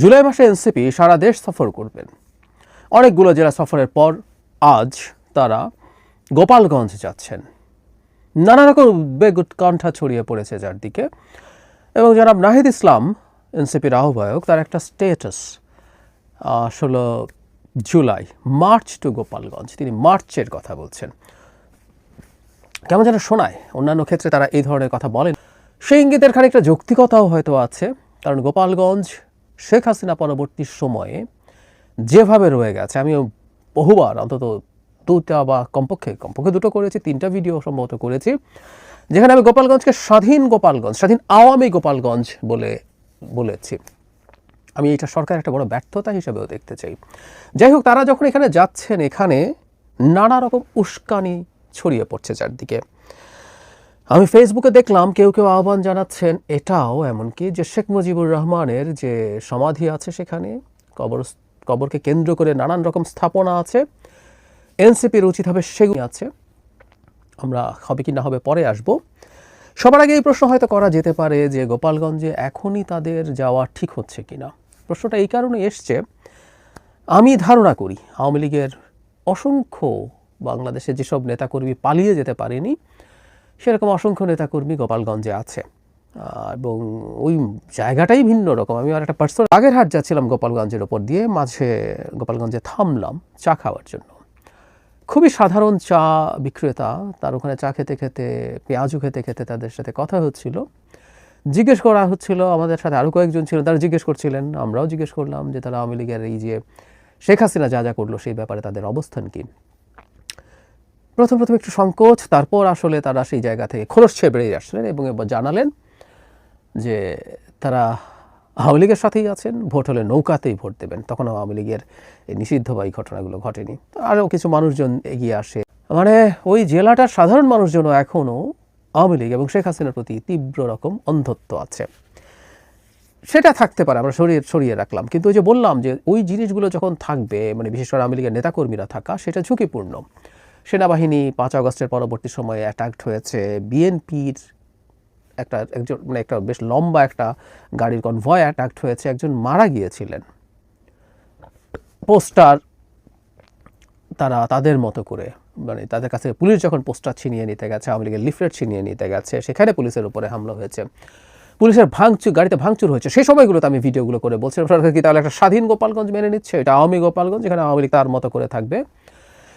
জুলাই মাসে এনসিপি সারা দেশ সফর করবেন। অনেকগুলো জেলা সফরের পর আজ তারা গোপালগঞ্জ যাচ্ছেন। নানা রকম উদ্বেগ উৎকণ্ঠা ছড়িয়ে পড়েছে চারদিকে, এবং জনাব নাহিদ ইসলাম এনসিপির আহ্বায়ক, তার একটা status 16 July march to Gopalganj, তিনি মার্চের কথা বলছেন। কেমন যেন শোনায়, অন্যান্য ক্ষেত্রে তারা এই ধরনের কথা বলেন। সেই ইঙ্গিতের খানিকটা যৌক্তিকতাও হয়তো আছে, কারণ গোপালগঞ্জ শেখ হাসিনা পরবর্তী সময়ে যেভাবে রয়ে গেছে, আমিও বহুবার অন্তত দুটা বা কমপক্ষে দুটো করেছি, 3টা ভিডিও সম্ভবত করেছি, যেখানে আমি গোপালগঞ্জকে স্বাধীন গোপালগঞ্জ, স্বাধীন আওয়ামী গোপালগঞ্জ বলেছি। আমি এটা সরকারের একটা বড় ব্যর্থতা হিসেবেও দেখতে চাই। যাই হোক, তারা যখন এখানে যাচ্ছেন, এখানে নানা রকম উস্কানি ছড়িয়ে পড়ছে চারদিকে। আমি ফেসবুকে দেখলাম কেউ আহ্বান জানাচ্ছেন এটাও, এমনকি যে শেখ মুজিবুর রহমানের যে সমাধি আছে সেখানে, কবরকে কেন্দ্র করে নানান রকম স্থাপনা আছে, এনসিপির উচিত হবে সেগুলো আছে। আমরা হবে কি না হবে পরে আসব। সবার আগে এই প্রশ্ন হয়তো করা যেতে পারে যে গোপালগঞ্জে এখনই তাদের যাওয়া ঠিক হচ্ছে কিনা। প্রশ্নটা এই কারণে এসছে, আমি ধারণা করি আওয়ামী লীগের অসংখ্য বাংলাদেশে যেসব নেতাকর্মী পালিয়ে যেতে পারেনি, সেরকম অসংখ্য নেতাকর্মী গোপালগঞ্জে আছে, এবং ওই জায়গাটাই ভিন্ন রকম। আমি আর একটা পার্সোনাল বাগেরহাট যাচ্ছিলাম গোপালগঞ্জের ওপর দিয়ে, মাঝে গোপালগঞ্জে থামলাম চা খাওয়ার জন্য। খুবই সাধারণ চা বিক্রেতা, তার ওখানে চা খেতে খেতে, পেঁয়াজু খেতে খেতে তাদের সাথে কথা হচ্ছিল, জিজ্ঞেস করা হচ্ছিল, আমাদের সাথে আরও কয়েকজন ছিলেন, তারা জিজ্ঞেস করছিলেন, আমরাও জিজ্ঞেস করলাম যে তারা আওয়ামী লীগের এই যে শেখ হাসিনা যা যা করলো সেই ব্যাপারে তাদের অবস্থান কী। প্রথম একটু সংকোচ, তারপর আসলে তারা সেই জায়গা থেকে খোলস ছেড়ে বেরিয়ে আসলেন এবং এবার জানালেন যে তারা আওয়ামী লীগের সাথেই আছেন, ভোট হলে নৌকাতেই ভোট দেবেন। তখন আওয়ামী লীগের এই নিষিদ্ধ বা এই ঘটনাগুলো ঘটেনি। আরও কিছু মানুষজন এগিয়ে আসে, মানে ওই জেলাটার সাধারণ মানুষজনও এখনও আওয়ামী লীগ এবং শেখ হাসিনার প্রতি তীব্র রকম অন্ধত্ব আছে। সেটা থাকতে পারে, আমরা সরিয়ে রাখলাম, কিন্তু ওই যে বললাম যে ওই জিনিসগুলো যখন থাকবে, মানে বিশেষ করে আওয়ামী লীগের নেতাকর্মীরা থাকা, সেটা ঝুঁকিপূর্ণ। সেনাবাহিনী 5 আগস্টের পরবর্তী সময়ে অ্যাটাকড হয়েছে, বিএনপির একটা বেশ লম্বা একটা গাড়ির কনভয় অ্যাটাকড হয়েছে, একজন মারা গিয়েছিলেন। পোস্টার তারা তাদের মতো করে, মানে তাদের কাছে পুলিশ যখন পোস্টার ছিনিয়ে নিতে গেছে, আওয়ামী লীগের লিফলেট ছিনিয়ে নিতে গেছে, সেখানে পুলিশের উপরে হামলা হয়েছে, পুলিশের গাড়িতে ভাঙচুর হয়েছে। সেই সময়গুলোতে আমি ভিডিওগুলো করে বলছিলাম সরকার কি তাহলে একটা স্বাধীন গোপালগঞ্জ মেনে নিচ্ছে, এটা আওয়ামী গোপালগঞ্জ, এখানে আওয়ামী লীগ তার মতো করে থাকবে।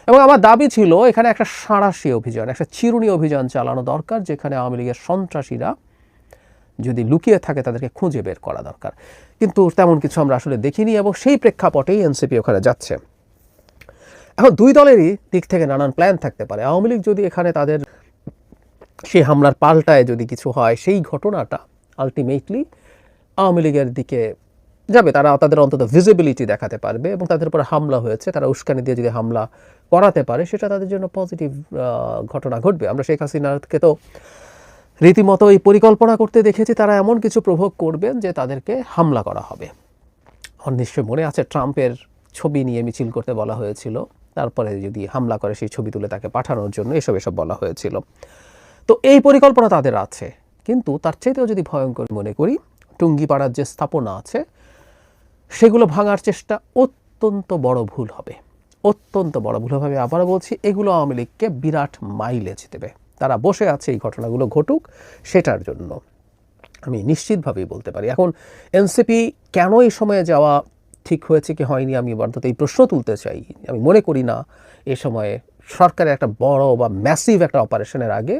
এবং আমার দাবি ছিল এখানে একটা সাঁড়াশি অভিযান, একটা চিরুনি অভিযান চালানো দরকার, যেখানে আওয়ামী লীগের সন্ত্রাসীরা যদি লুকিয়ে থাকে তাদেরকে খুঁজে বের করা দরকার। কিন্তু তেমন কিছু আমরা আসলে দেখিনি, এবং সেই প্রেক্ষাপটেই এনসিপি ওখানে যাচ্ছে। এখন দুই দলেরই দিক থেকে নানান প্ল্যান থাকতে পারে। আওয়ামী লীগ যদি এখানে তাদের সেই হামলার পাল্টায় যদি কিছু হয়, সেই ঘটনাটা আলটিমেটলি আওয়ামী লীগের দিকে যাবে, তারা তাদের অন্তত ভিজিবিলিটি দেখাতে পারবে, এবং তাদের উপরে হামলা হয়েছে, তারা উস্কানি দিয়ে যদি হামলা করাতে পারে, সেটা তাদের জন্য পজিটিভ ঘটনা ঘটবে। আমরা শেখ হাসিনাকে তো রীতিমতো এই পরিকল্পনা করতে দেখেছি, তারা এমন কিছু প্রভোগ করবেন যে তাদেরকে হামলা করা হবে। আমার নিশ্চয় মনে আছে ট্রাম্পের ছবি নিয়ে মিছিল করতে বলা হয়েছিল, তারপরে যদি হামলা করে সেই ছবি তুলে তাকে পাঠানোর জন্য এসব বলা হয়েছিল। তো এই পরিকল্পনা তাদের আছে, কিন্তু তার চাইতেও যদি ভয়ঙ্কর মনে করি, টুঙ্গিপাড়ার যে স্থাপনা আছে সেগুলো ভাঙার চেষ্টা অত্যন্ত বড় ভুল হবে, অত্যন্ত বড় ভুল হবে। আবারও বলছি, এগুলো আওয়ামী লীগকে বিরাট মাইলেজ দেবে। তারা বসে আছে এই ঘটনাগুলো ঘটুক সেটার জন্য, আমি নিশ্চিতভাবেই বলতে পারি। এখন এনসিপি কেন এই সময়ে যাওয়া ঠিক হয়েছে কি হয়নি, আমি অন্তত এই প্রশ্ন তুলতে চাই। আমি মনে করি না এ সময়ে সরকারের একটা বড় বা ম্যাসিভ একটা অপারেশনের আগে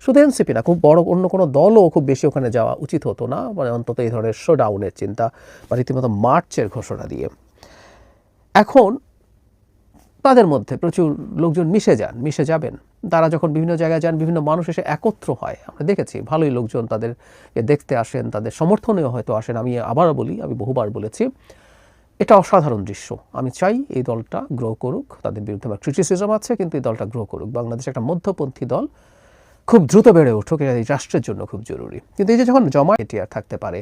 শুধু এনসিপি না, খুব বড় অন্য কোনো দলও খুব বেশি ওখানে যাওয়া উচিত হতো না, মানে অন্তত এই ধরনের শোডাউনের চিন্তা বা রীতিমতো মার্চের ঘোষণা দিয়ে। এখন তাদের মধ্যে প্রচুর লোকজন মিশে যাবেন, তারা যখন বিভিন্ন জায়গায় যান, বিভিন্ন মানুষ এসে একত্র হয়, আমরা দেখেছি ভালোই লোকজন তাদেরকে দেখতে আসেন, তাদের সমর্থনেও হয়তো আসেন। আমি আবারও বলি, আমি বহুবার বলেছি, এটা অসাধারণ দৃশ্য। আমি চাই এই দলটা গ্রো করুক, তাদের বিরুদ্ধে আমার ক্রিটিসিজম আছে, কিন্তু এই দলটা গ্রো করুক। বাংলাদেশে একটা মধ্যপন্থী দল খুব দ্রুত বেড়ে উঠুক, এটা এই রাষ্ট্রের জন্য খুব জরুরি। কিন্তু এই যে যখন জমা এটিআর থাকতে পারে,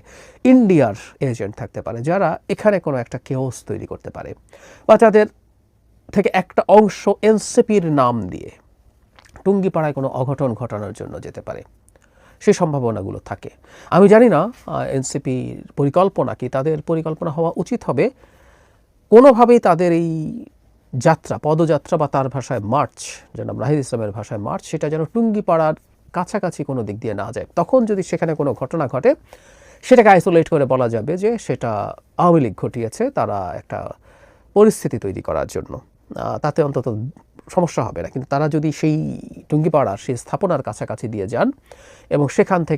ইন্ডিয়ার এজেন্ট থাকতে পারে, যারা এখানে কোনো একটা কেওস তৈরি করতে পারে, বা যাদের থেকে একটা অংশ এনসিপির নাম দিয়ে টুঙ্গিপাড়ায় কোনো অঘটন ঘটানোর জন্য যেতে পারে, সেই সম্ভাবনাগুলো থাকে। আমি জানি না এনসিপির পরিকল্পনা কি, তাদের পরিকল্পনা হওয়া উচিত হবে কোনোভাবেই তাদের এই যাত্রা, পদযাত্রা বা তার ভাষায় মার্চ, জনাব নাহিদ ইসলামের ভাষায় মার্চ, সেটা যেন টুঙ্গিপাড়ার কাছাকাছি কোনো দিক দিয়ে না যায়। তখন যদি সেখানে কোনো ঘটনা ঘটে, সেটাকে আইসোলেট করে বলা যাবে যে সেটা আওয়ামী লীগ ঘটিয়েছে, তারা একটা পরিস্থিতি তৈরি করার জন্য, তাতে অন্তত সমস্যা হবে না। কিন্তু তারা যদি সেই টুঙ্গিপাড়ার সেই স্থাপনার কাছাকাছি দিয়ে যান এবং সেখান থেকে